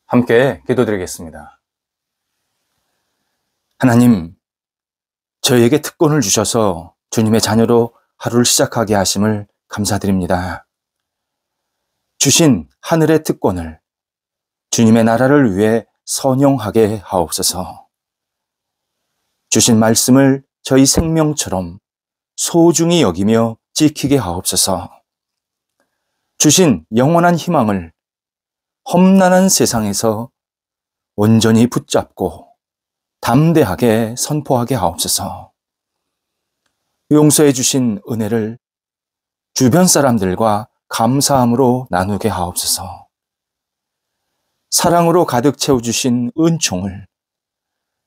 함께 기도드리겠습니다. 하나님, 저희에게 특권을 주셔서 주님의 자녀로 하루를 시작하게 하심을 감사드립니다. 주신 하늘의 특권을 주님의 나라를 위해 선용하게 하옵소서. 주신 말씀을 저희 생명처럼 소중히 여기며 지키게 하옵소서. 주신 영원한 희망을 험난한 세상에서 온전히 붙잡고 담대하게 선포하게 하옵소서. 용서해 주신 은혜를 주변 사람들과 감사함으로 나누게 하옵소서. 사랑으로 가득 채워주신 은총을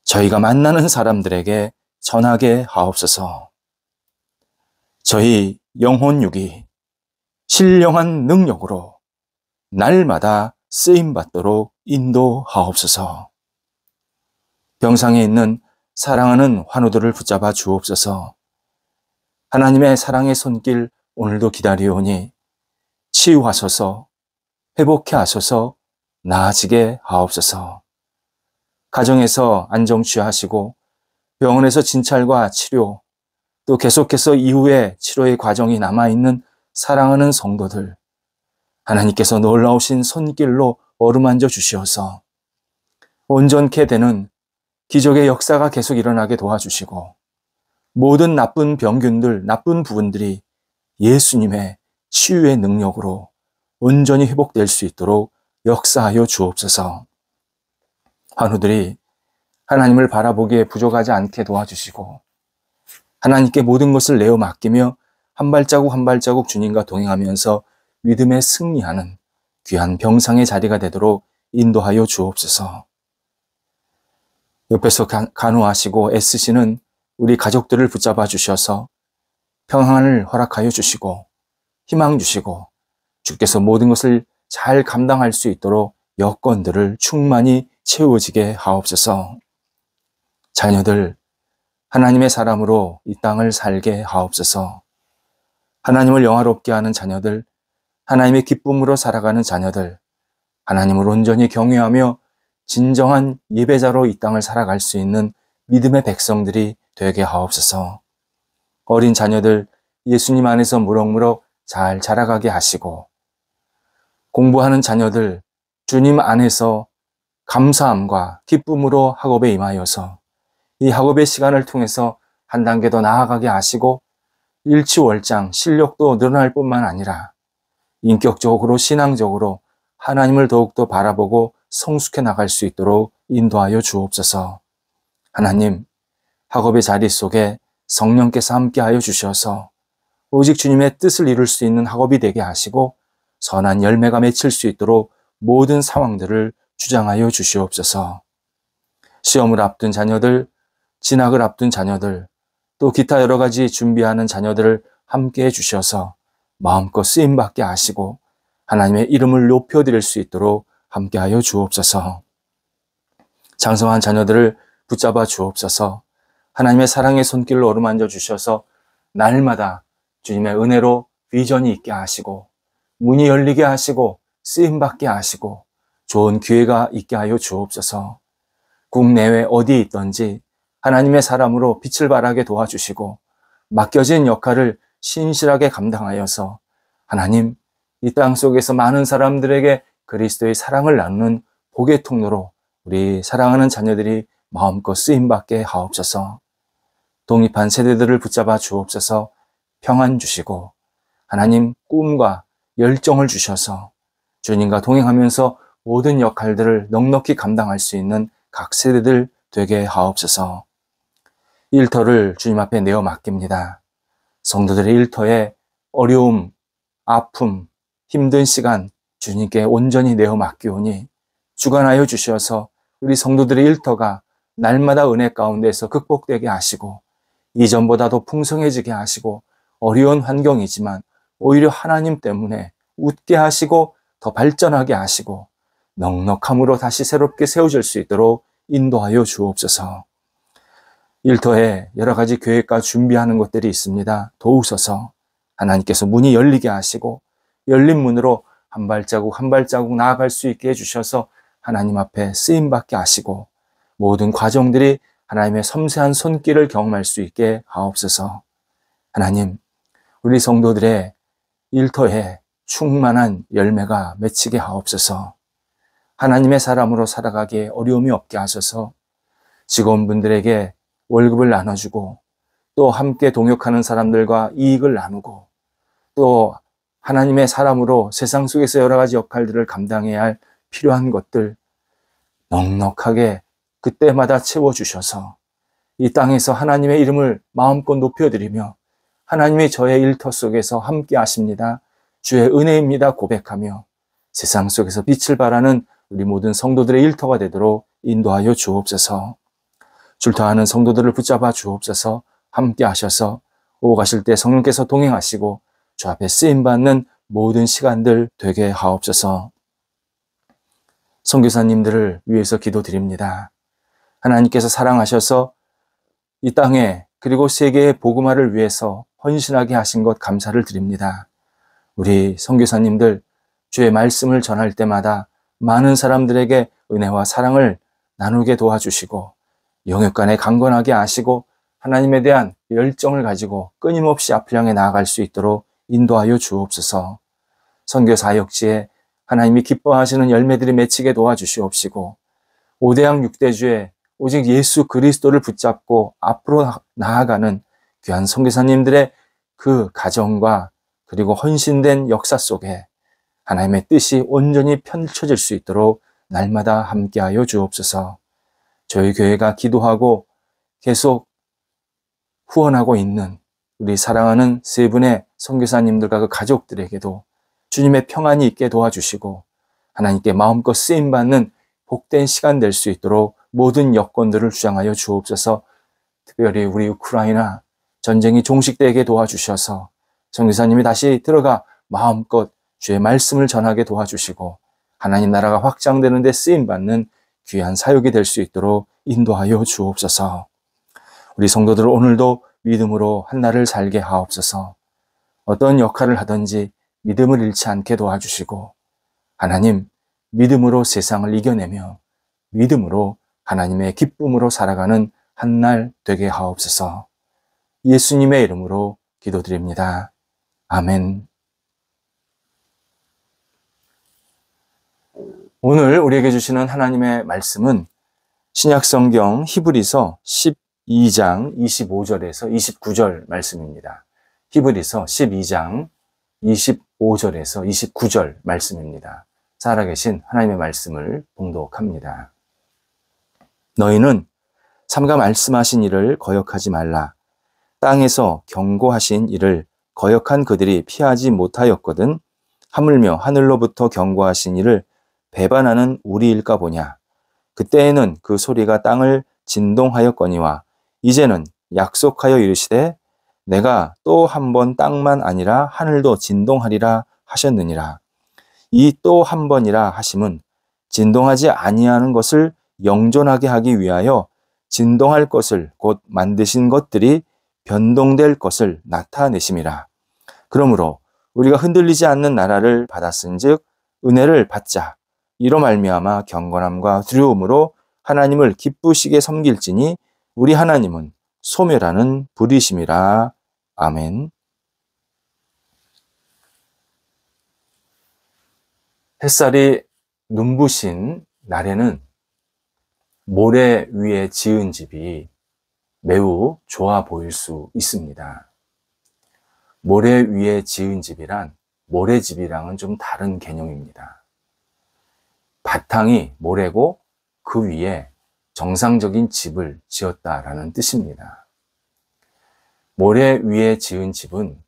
저희가 만나는 사람들에게 전하게 하옵소서. 저희 영혼육이 신령한 능력으로 날마다 쓰임받도록 인도하옵소서. 병상에 있는 사랑하는 환우들을 붙잡아 주옵소서. 하나님의 사랑의 손길 오늘도 기다리오니 치유하소서, 회복해 하소서, 나아지게 하옵소서. 가정에서 안정 취하시고 병원에서 진찰과 치료, 또 계속해서 이후에 치료의 과정이 남아있는 사랑하는 성도들, 하나님께서 놀라우신 손길로 어루만져 주시어서 온전케 되는 기적의 역사가 계속 일어나게 도와주시고 모든 나쁜 병균들, 나쁜 부분들이 예수님의 치유의 능력으로 온전히 회복될 수 있도록 역사하여 주옵소서. 환우들이 하나님을 바라보기에 부족하지 않게 도와주시고 하나님께 모든 것을 내어 맡기며 한 발자국 한 발자국 주님과 동행하면서 믿음에 승리하는 귀한 병상의 자리가 되도록 인도하여 주옵소서. 옆에서 간호하시고 애쓰시는 우리 가족들을 붙잡아 주셔서 평안을 허락하여 주시고 희망 주시고 주께서 모든 것을 잘 감당할 수 있도록 여건들을 충만히 채워지게 하옵소서. 자녀들 하나님의 사람으로 이 땅을 살게 하옵소서. 하나님을 영화롭게 하는 자녀들, 하나님의 기쁨으로 살아가는 자녀들, 하나님을 온전히 경외하며 진정한 예배자로 이 땅을 살아갈 수 있는 믿음의 백성들이 되게 하옵소서. 어린 자녀들 예수님 안에서 무럭무럭 잘 자라가게 하시고 공부하는 자녀들 주님 안에서 감사함과 기쁨으로 학업에 임하여서 이 학업의 시간을 통해서 한 단계 더 나아가게 하시고 일취월장 실력도 늘어날 뿐만 아니라 인격적으로 신앙적으로 하나님을 더욱더 바라보고 성숙해 나갈 수 있도록 인도하여 주옵소서. 하나님, 학업의 자리 속에 성령께서 함께하여 주셔서 오직 주님의 뜻을 이룰 수 있는 학업이 되게 하시고 선한 열매가 맺힐 수 있도록 모든 상황들을 주장하여 주시옵소서. 시험을 앞둔 자녀들, 진학을 앞둔 자녀들, 또 기타 여러 가지 준비하는 자녀들을 함께해 주셔서 마음껏 쓰임받게 하시고 하나님의 이름을 높여드릴 수 있도록 함께하여 주옵소서. 장성한 자녀들을 붙잡아 주옵소서. 하나님의 사랑의 손길로 어루만져 주셔서 날마다 주님의 은혜로 비전이 있게 하시고 문이 열리게 하시고 쓰임받게 하시고 좋은 기회가 있게 하여 주옵소서. 국내외 어디에 있든지 하나님의 사람으로 빛을 발하게 도와주시고 맡겨진 역할을 신실하게 감당하여서 하나님, 이 땅 속에서 많은 사람들에게 그리스도의 사랑을 나누는 복의 통로로 우리 사랑하는 자녀들이 마음껏 쓰임받게 하옵소서. 독립한 세대들을 붙잡아 주옵소서. 평안 주시고 하나님 꿈과 열정을 주셔서 주님과 동행하면서 모든 역할들을 넉넉히 감당할 수 있는 각 세대들 되게 하옵소서. 일터를 주님 앞에 내어 맡깁니다. 성도들의 일터에 어려움, 아픔, 힘든 시간 주님께 온전히 내어 맡기오니 주관하여 주셔서 우리 성도들의 일터가 날마다 은혜 가운데서 극복되게 하시고 이전보다도 풍성해지게 하시고 어려운 환경이지만 오히려 하나님 때문에 웃게 하시고 더 발전하게 하시고 넉넉함으로 다시 새롭게 세워질 수 있도록 인도하여 주옵소서. 일터에 여러 가지 계획과 준비하는 것들이 있습니다. 도우소서. 하나님께서 문이 열리게 하시고 열린 문으로 한 발자국 한 발자국 나아갈 수 있게 해주셔서 하나님 앞에 쓰임받게 하시고 모든 과정들이 하나님의 섬세한 손길을 경험할 수 있게 하옵소서. 하나님, 우리 성도들의 일터에 충만한 열매가 맺히게 하옵소서. 하나님의 사람으로 살아가기에 어려움이 없게 하셔서 직원분들에게 월급을 나눠주고 또 함께 동역하는 사람들과 이익을 나누고 또 하나님의 사람으로 세상 속에서 여러 가지 역할들을 감당해야 할 필요한 것들 넉넉하게 그때마다 채워주셔서 이 땅에서 하나님의 이름을 마음껏 높여드리며 하나님이 저의 일터 속에서 함께 하십니다. 주의 은혜입니다 고백하며 세상 속에서 빛을 발하는 우리 모든 성도들의 일터가 되도록 인도하여 주옵소서. 출타하는 성도들을 붙잡아 주옵소서. 함께 하셔서 오고 가실 때 성령께서 동행하시고 주 앞에 쓰임받는 모든 시간들 되게 하옵소서. 선교사님들을 위해서 기도드립니다. 하나님께서 사랑하셔서 이 땅에 그리고 세계의 복음화를 위해서 헌신하게 하신 것 감사를 드립니다. 우리 선교사님들 주의 말씀을 전할 때마다 많은 사람들에게 은혜와 사랑을 나누게 도와주시고 영역간에 강건하게 하시고 하나님에 대한 열정을 가지고 끊임없이 앞을 향해 나아갈 수 있도록 인도하여 주옵소서. 선교 사역지에 하나님이 기뻐하시는 열매들이 맺히게 도와주시옵시고 5대양 6대주에 오직 예수 그리스도를 붙잡고 앞으로 나아가는 귀한 선교사님들의 그 가정과 그리고 헌신된 역사 속에 하나님의 뜻이 온전히 펼쳐질 수 있도록 날마다 함께하여 주옵소서. 저희 교회가 기도하고 계속 후원하고 있는 우리 사랑하는 세 분의 선교사님들과 그 가족들에게도 주님의 평안이 있게 도와주시고 하나님께 마음껏 쓰임받는 복된 시간 될 수 있도록 모든 여건들을 주장하여 주옵소서. 특별히 우리 우크라이나 전쟁이 종식되게 도와주셔서 선교사님이 다시 들어가 마음껏 주의 말씀을 전하게 도와주시고 하나님 나라가 확장되는 데 쓰임받는 귀한 사역이 될 수 있도록 인도하여 주옵소서. 우리 성도들 오늘도 믿음으로 한 날을 살게 하옵소서. 어떤 역할을 하든지 믿음을 잃지 않게 도와주시고 하나님 믿음으로 세상을 이겨내며 믿음으로 하나님의 기쁨으로 살아가는 한 날 되게 하옵소서. 예수님의 이름으로 기도드립니다. 아멘. 오늘 우리에게 주시는 하나님의 말씀은 신약성경 히브리서 12장 25절에서 29절 말씀입니다. 히브리서 12장 25절에서 29절 말씀입니다. 살아계신 하나님의 말씀을 봉독합니다. 너희는 삼가 말씀하신 이를 거역하지 말라. 땅에서 경고하신 이를 거역한 그들이 피하지 못하였거든 하물며 하늘로부터 경고하신 이를 배반하는 우리일까 보냐. 그때에는 그 소리가 땅을 진동하였거니와 이제는 약속하여 이르시되 내가 또 한 번 땅만 아니라 하늘도 진동하리라 하셨느니라. 이 또 한 번이라 하심은 진동하지 아니하는 것을 영존하게 하기 위하여 진동할 것을 곧 만드신 것들이 변동될 것을 나타내심이라. 그러므로 우리가 흔들리지 않는 나라를 받았은즉 은혜를 받자. 이로 말미암아 경건함과 두려움으로 하나님을 기쁘시게 섬길지니 우리 하나님은 소멸하는 불이심이라. 아멘. 햇살이 눈부신 날에는 모래 위에 지은 집이 매우 좋아 보일 수 있습니다. 모래 위에 지은 집이란 모래집이랑은 좀 다른 개념입니다. 바탕이 모래고 그 위에 정상적인 집을 지었다라는 뜻입니다. 모래 위에 지은 집은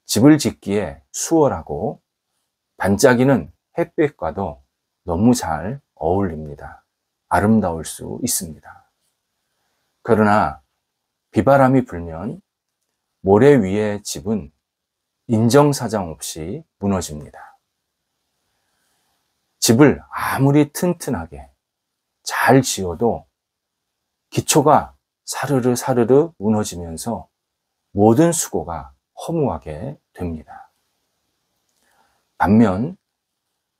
집을 짓기에 수월하고 반짝이는 햇빛과도 너무 잘 어울립니다. 아름다울 수 있습니다. 그러나 비바람이 불면 모래 위의 집은 인정사정 없이 무너집니다. 집을 아무리 튼튼하게 잘 지어도 기초가 사르르 사르르 무너지면서 모든 수고가 허무하게 됩니다. 반면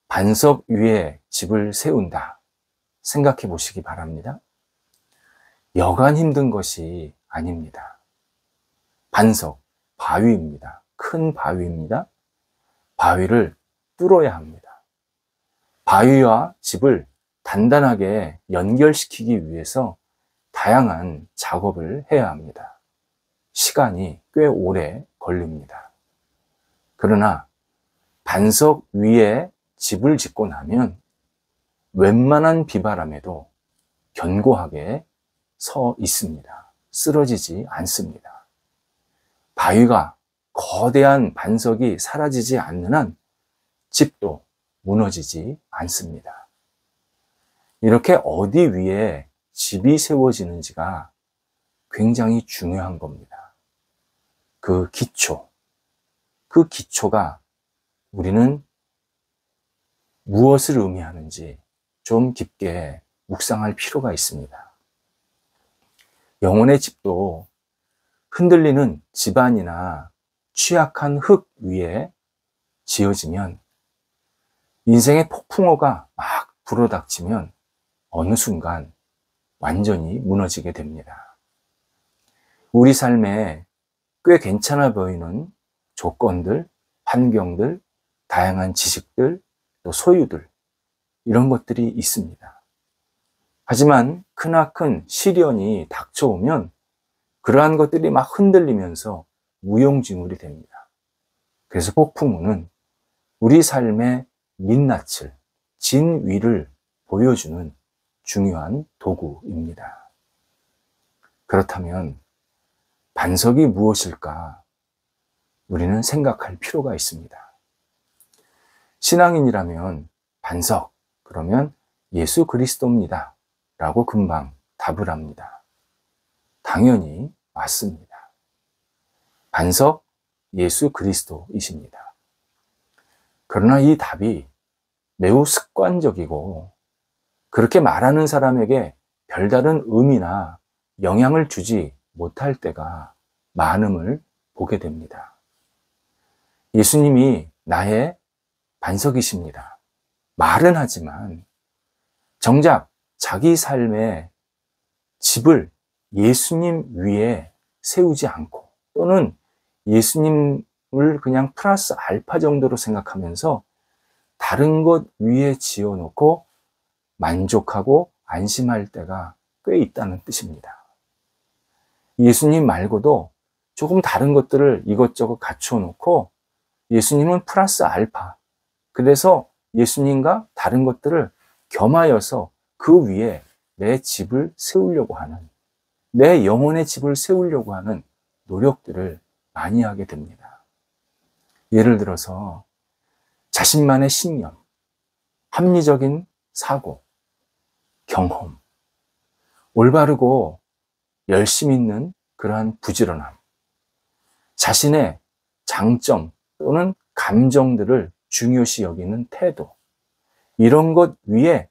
반석 위에 집을 세운다. 생각해 보시기 바랍니다. 여간 힘든 것이 아닙니다. 반석, 바위입니다. 큰 바위입니다. 바위를 뚫어야 합니다. 바위와 집을 단단하게 연결시키기 위해서 다양한 작업을 해야 합니다. 시간이 꽤 오래 걸립니다. 그러나 반석 위에 집을 짓고 나면 웬만한 비바람에도 견고하게 서 있습니다. 쓰러지지 않습니다. 바위가 거대한 반석이 사라지지 않는 한 집도 무너지지 않습니다. 이렇게 어디 위에 집이 세워지는지가 굉장히 중요한 겁니다. 그 기초가 우리는 무엇을 의미하는지 좀 깊게 묵상할 필요가 있습니다. 영혼의 집도 흔들리는 집안이나 취약한 흙 위에 지어지면, 인생의 폭풍우가 막 불어닥치면 어느 순간 완전히 무너지게 됩니다. 우리 삶에 꽤 괜찮아 보이는 조건들, 환경들, 다양한 지식들, 또 소유들, 이런 것들이 있습니다. 하지만 크나큰 시련이 닥쳐오면 그러한 것들이 막 흔들리면서 무용지물이 됩니다. 그래서 폭풍우는 우리 삶의 민낯을, 진위를 보여주는 중요한 도구입니다. 그렇다면 반석이 무엇일까? 우리는 생각할 필요가 있습니다. 신앙인이라면 반석, 그러면 예수 그리스도입니다 라고 금방 답을 합니다. 당연히 맞습니다. 반석 예수 그리스도이십니다. 그러나 이 답이 매우 습관적이고 그렇게 말하는 사람에게 별다른 의미나 영향을 주지 못할 때가 많음을 보게 됩니다. 예수님이 나의 반석이십니다. 말은 하지만 정작 자기 삶의 집을 예수님 위에 세우지 않고, 또는 예수님을 그냥 플러스 알파 정도로 생각하면서 다른 것 위에 지어놓고 만족하고 안심할 때가 꽤 있다는 뜻입니다. 예수님 말고도 조금 다른 것들을 이것저것 갖춰놓고 예수님은 플러스 알파, 그래서 예수님과 다른 것들을 겸하여서 그 위에 내 집을 세우려고 하는, 내 영혼의 집을 세우려고 하는 노력들을 많이 하게 됩니다. 예를 들어서 자신만의 신념, 합리적인 사고, 경험, 올바르고 열심 있는 그러한 부지런함, 자신의 장점 또는 감정들을 중요시 여기는 태도, 이런 것 위에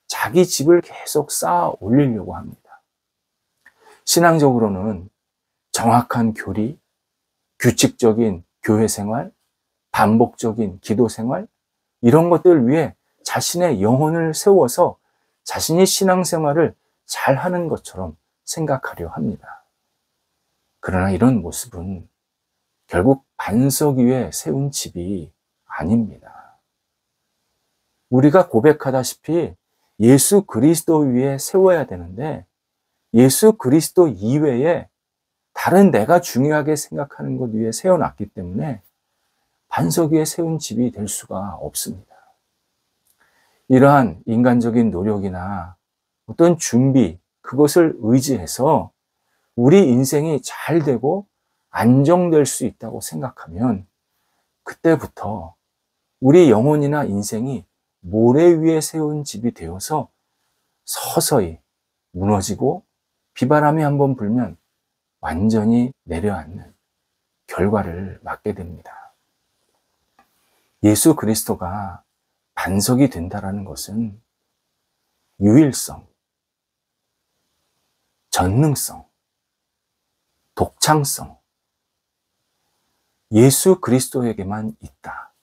자기 집을 계속 쌓아 올리려고 합니다. 신앙적으로는 정확한 교리, 규칙적인 교회 생활, 반복적인 기도 생활, 이런 것들 위해 자신의 영혼을 세워서 자신이 신앙생활을 잘 하는 것처럼 생각하려 합니다. 그러나 이런 모습은 결국 반석 위에 세운 집이 아닙니다. 우리가 고백하다시피 예수 그리스도 위에 세워야 되는데, 예수 그리스도 이외에 다른 내가 중요하게 생각하는 것 위에 세워놨기 때문에 반석 위에 세운 집이 될 수가 없습니다. 이러한 인간적인 노력이나 어떤 준비, 그것을 의지해서 우리 인생이 잘 되고 안정될 수 있다고 생각하면 그때부터 우리 영혼이나 인생이 모래 위에 세운 집이 되어서 서서히 무너지고 비바람이 한번 불면 완전히 내려앉는 결과를 맞게 됩니다. 예수 그리스도가 반석이 된다는 것은 유일성, 전능성, 독창성, 예수 그리스도에게만 있다,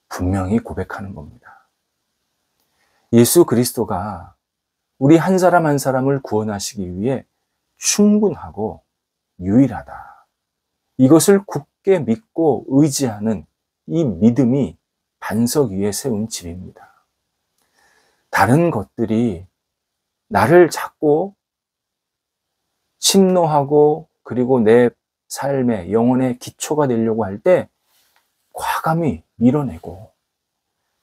분명히 고백하는 겁니다. 예수 그리스도가 우리 한 사람 한 사람을 구원하시기 위해 충분하고 유일하다. 이것을 굳게 믿고 의지하는 이 믿음이 반석 위에 세운 집입니다. 다른 것들이 나를 자꾸 침노하고 그리고 내 삶의 영혼의 기초가 되려고 할 때 과감히 밀어내고,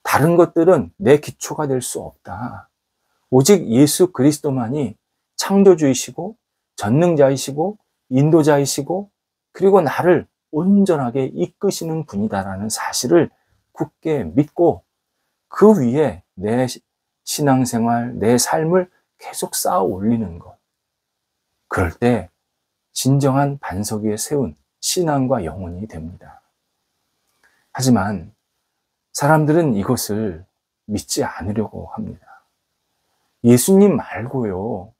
다른 것들은 내 기초가 될 수 없다. 오직 예수 그리스도만이 창조주이시고 전능자이시고 인도자이시고 그리고 나를 온전하게 이끄시는 분이다라는 사실을 굳게 믿고 그 위에 내 신앙생활, 내 삶을 계속 쌓아 올리는 것. 그럴 때 진정한 반석 위에 세운 신앙과 영혼이 됩니다. 하지만 사람들은 이것을 믿지 않으려고 합니다. 예수님 말고요,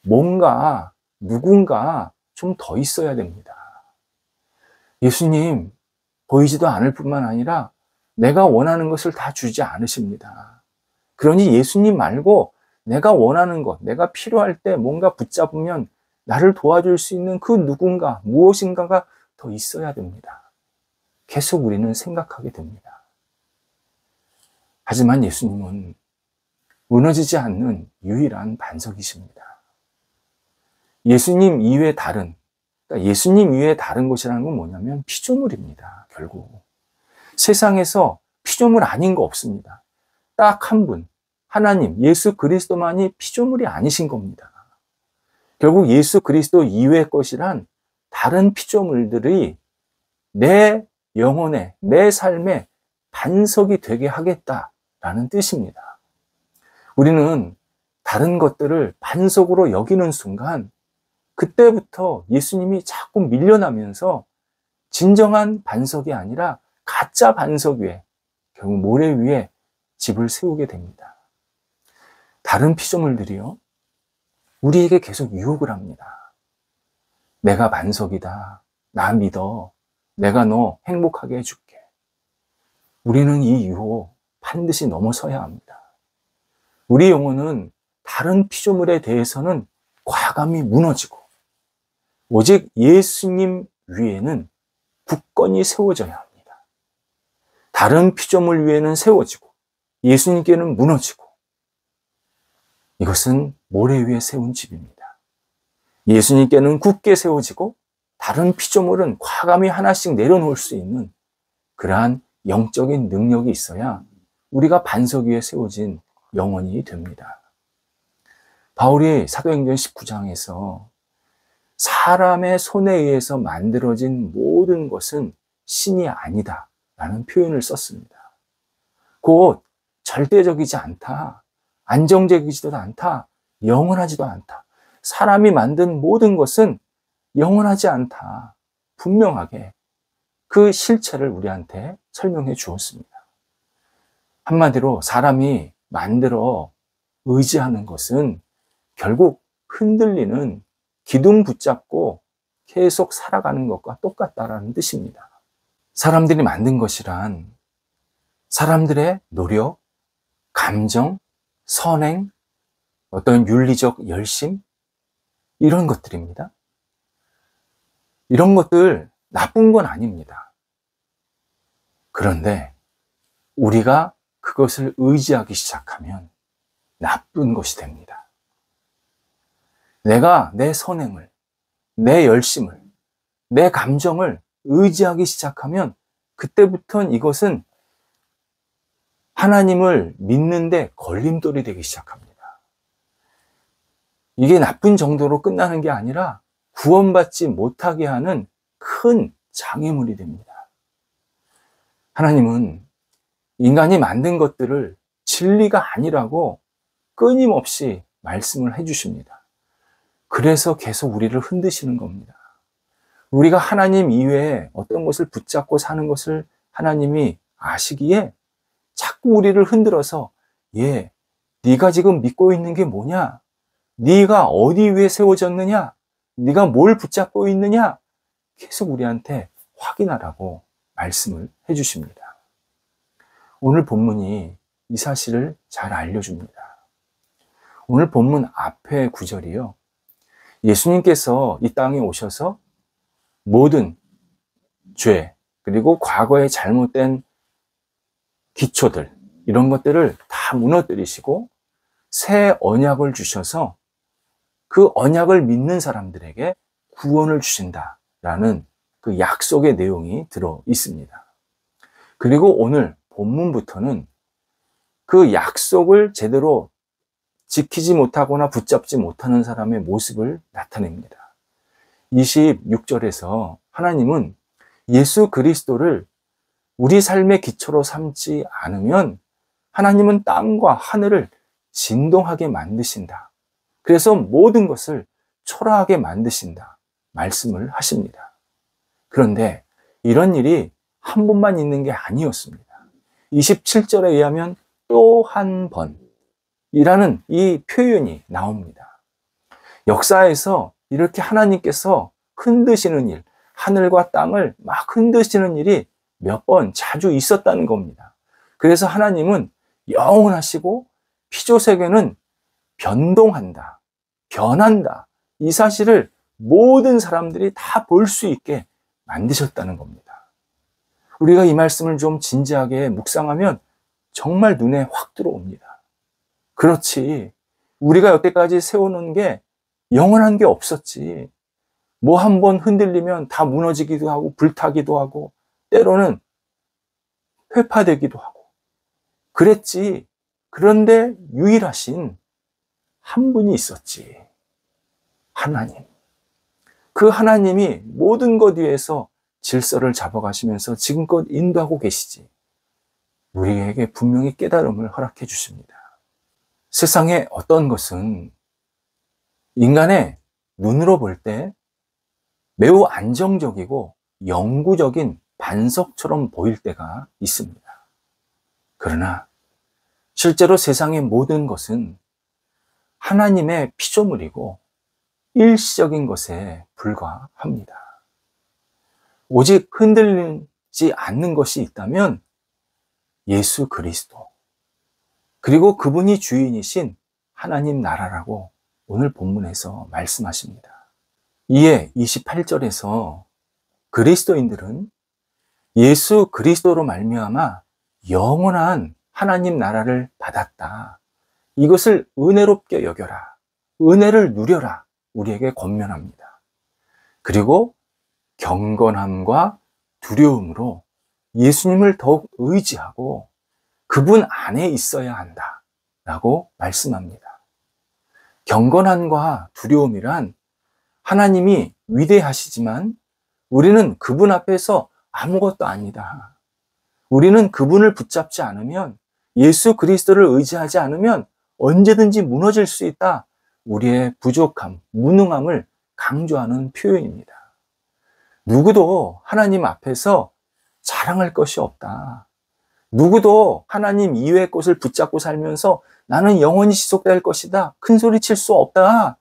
뭔가, 누군가 좀 더 있어야 됩니다. 예수님 보이지도 않을 뿐만 아니라 내가 원하는 것을 다 주지 않으십니다. 그러니 예수님 말고 내가 원하는 것, 내가 필요할 때 뭔가 붙잡으면 나를 도와줄 수 있는 그 누군가, 무엇인가가 더 있어야 됩니다. 계속 우리는 생각하게 됩니다. 하지만 예수님은 무너지지 않는 유일한 반석이십니다. 예수님 이외에 다른, 그러니까 예수님 이외에 다른 것이라는 건 뭐냐면 피조물입니다. 결국 세상에서 피조물 아닌 거 없습니다. 딱 한 분, 하나님 예수 그리스도만이 피조물이 아니신 겁니다. 결국 예수 그리스도 이외의 것이란 다른 피조물들이 내 영혼에, 내 삶에 반석이 되게 하겠다라는 뜻입니다. 우리는 다른 것들을 반석으로 여기는 순간 그때부터 예수님이 자꾸 밀려나면서 진정한 반석이 아니라 가짜 반석 위에, 결국 모래 위에 집을 세우게 됩니다. 다른 피조물들이요, 우리에게 계속 유혹을 합니다. 내가 반석이다. 나 믿어. 내가 너 행복하게 해줄게. 우리는 이 유혹 반드시 넘어서야 합니다. 우리 영혼은 다른 피조물에 대해서는 과감히 무너지고 오직 예수님 위에는 굳건히 세워져야 합니다. 다른 피조물 위에는 세워지고 예수님께는 무너지고, 이것은 모래 위에 세운 집입니다. 예수님께는 굳게 세워지고 다른 피조물은 과감히 하나씩 내려놓을 수 있는 그러한 영적인 능력이 있어야 우리가 반석 위에 세워진 영혼이 됩니다. 바울이 사도행전 19장에서 사람의 손에 의해서 만들어진 모든 것은 신이 아니다 라는 표현을 썼습니다. 곧 절대적이지 않다, 안정적이지도 않다, 영원하지도 않다. 사람이 만든 모든 것은 영원하지 않다. 분명하게 그 실체를 우리한테 설명해 주었습니다. 한마디로 사람이 만들어 의지하는 것은 결국 흔들리는 기둥 붙잡고 계속 살아가는 것과 똑같다라는 뜻입니다. 사람들이 만든 것이란 사람들의 노력, 감정, 선행, 어떤 윤리적 열심, 이런 것들입니다. 이런 것들 나쁜 건 아닙니다. 그런데 우리가 그것을 의지하기 시작하면 나쁜 것이 됩니다. 내가 내 선행을, 내 열심을, 내 감정을 의지하기 시작하면 그때부터는 이것은 하나님을 믿는데 걸림돌이 되기 시작합니다. 이게 나쁜 정도로 끝나는 게 아니라 구원받지 못하게 하는 큰 장애물이 됩니다. 하나님은 인간이 만든 것들을 진리가 아니라고 끊임없이 말씀을 해주십니다. 그래서 계속 우리를 흔드시는 겁니다. 우리가 하나님 이외에 어떤 것을 붙잡고 사는 것을 하나님이 아시기에 자꾸 우리를 흔들어서 네가 지금 믿고 있는 게 뭐냐? 네가 어디 위에 세워졌느냐? 네가 뭘 붙잡고 있느냐? 계속 우리한테 확인하라고 말씀을 해주십니다. 오늘 본문이 이 사실을 잘 알려줍니다. 오늘 본문 앞에 구절이요. 예수님께서 이 땅에 오셔서 모든 죄, 그리고 과거의 잘못된 기초들, 이런 것들을 다 무너뜨리시고 새 언약을 주셔서 그 언약을 믿는 사람들에게 구원을 주신다라는 그 약속의 내용이 들어 있습니다. 그리고 오늘 본문부터는 그 약속을 제대로 지키지 못하거나 붙잡지 못하는 사람의 모습을 나타냅니다. 26절에서 하나님은 예수 그리스도를 우리 삶의 기초로 삼지 않으면 하나님은 땅과 하늘을 진동하게 만드신다. 그래서 모든 것을 초라하게 만드신다. 말씀을 하십니다. 그런데 이런 일이 한 번만 있는 게 아니었습니다. 27절에 의하면 또 한 번이라는 이 표현이 나옵니다. 역사에서 이렇게 하나님께서 흔드시는 일, 하늘과 땅을 막 흔드시는 일이 몇 번 자주 있었다는 겁니다. 그래서 하나님은 영원하시고 피조세계는 변동한다, 변한다. 이 사실을 모든 사람들이 다 볼 수 있게 만드셨다는 겁니다. 우리가 이 말씀을 좀 진지하게 묵상하면 정말 눈에 확 들어옵니다. 그렇지. 우리가 여태까지 세워놓은 게 영원한 게 없었지. 뭐 한 번 흔들리면 다 무너지기도 하고 불타기도 하고 때로는 회파되기도 하고 그랬지. 그런데 유일하신 한 분이 있었지. 하나님. 그 하나님이 모든 것 위에서 질서를 잡아가시면서 지금껏 인도하고 계시지. 우리에게 분명히 깨달음을 허락해 주십니다. 세상에 어떤 것은 인간의 눈으로 볼 때 매우 안정적이고 영구적인 반석처럼 보일 때가 있습니다. 그러나 실제로 세상의 모든 것은 하나님의 피조물이고 일시적인 것에 불과합니다. 오직 흔들리지 않는 것이 있다면 예수 그리스도, 그리고 그분이 주인이신 하나님 나라라고 오늘 본문에서 말씀하십니다. 이에 28절에서 그리스도인들은 예수 그리스도로 말미암아 영원한 하나님 나라를 받았다. 이것을 은혜롭게 여겨라. 은혜를 누려라. 우리에게 권면합니다. 그리고 경건함과 두려움으로 예수님을 더욱 의지하고 그분 안에 있어야 한다. 라고 말씀합니다. 경건함과 두려움이란 하나님이 위대하시지만 우리는 그분 앞에서 아무것도 아니다. 우리는 그분을 붙잡지 않으면, 예수 그리스도를 의지하지 않으면 언제든지 무너질 수 있다. 우리의 부족함, 무능함을 강조하는 표현입니다. 누구도 하나님 앞에서 자랑할 것이 없다. 누구도 하나님 이외의 것을 붙잡고 살면서 나는 영원히 지속될 것이다. 큰 소리 칠 수 없다.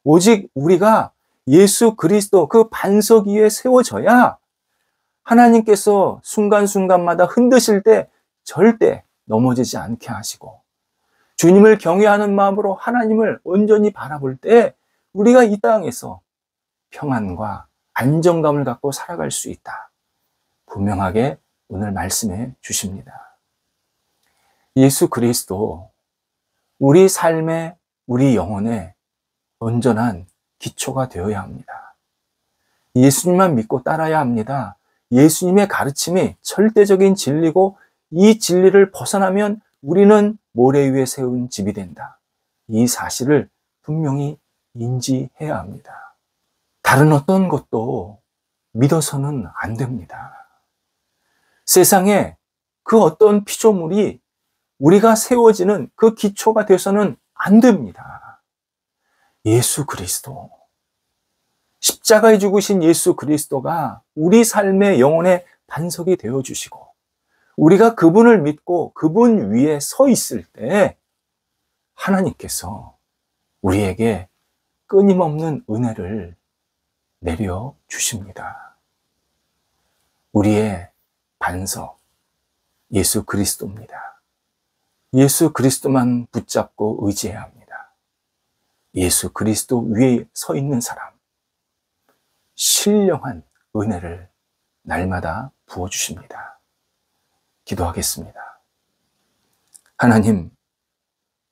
오직 우리가 예수 그리스도 그 반석 위에 세워져야 하나님께서 순간순간마다 흔드실 때 절대 넘어지지 않게 하시고, 주님을 경외하는 마음으로 하나님을 온전히 바라볼 때 우리가 이 땅에서 평안과 안정감을 갖고 살아갈 수 있다. 분명하게 오늘 말씀해 주십니다. 예수 그리스도, 우리 삶의, 우리 영혼의 온전한 기초가 되어야 합니다. 예수님만 믿고 따라야 합니다. 예수님의 가르침이 절대적인 진리고 이 진리를 벗어나면 우리는 모래 위에 세운 집이 된다. 이 사실을 분명히 인지해야 합니다. 다른 어떤 것도 믿어서는 안 됩니다. 세상에 그 어떤 피조물이 우리가 세워지는 그 기초가 되어서는 안 됩니다. 예수 그리스도, 십자가에 죽으신 예수 그리스도가 우리 삶의 영혼의 반석이 되어주시고, 우리가 그분을 믿고 그분 위에 서 있을 때 하나님께서 우리에게 끊임없는 은혜를 내려주십니다. 우리의 반석, 예수 그리스도입니다. 예수 그리스도만 붙잡고 의지해야 합니다. 예수 그리스도 위에 서 있는 사람, 신령한 은혜를 날마다 부어주십니다. 기도하겠습니다. 하나님,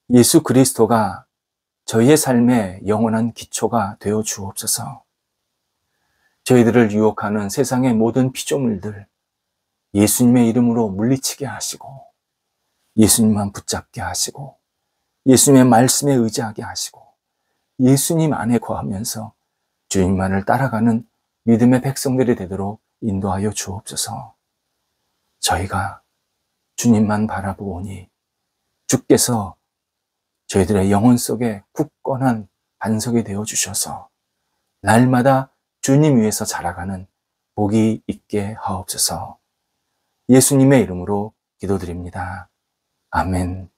예수 그리스도가 저희의 삶의 영원한 기초가 되어 주옵소서. 저희들을 유혹하는 세상의 모든 피조물들, 예수님의 이름으로 물리치게 하시고, 예수님만 붙잡게 하시고, 예수님의 말씀에 의지하게 하시고, 예수님 안에 거하면서 주님만을 따라가는 믿음의 백성들이 되도록 인도하여 주옵소서. 저희가 주님만 바라보오니 주께서 저희들의 영혼 속에 굳건한 반석이 되어 주셔서 날마다 주님 위에서 자라가는 복이 있게 하옵소서. 예수님의 이름으로 기도드립니다. 아멘.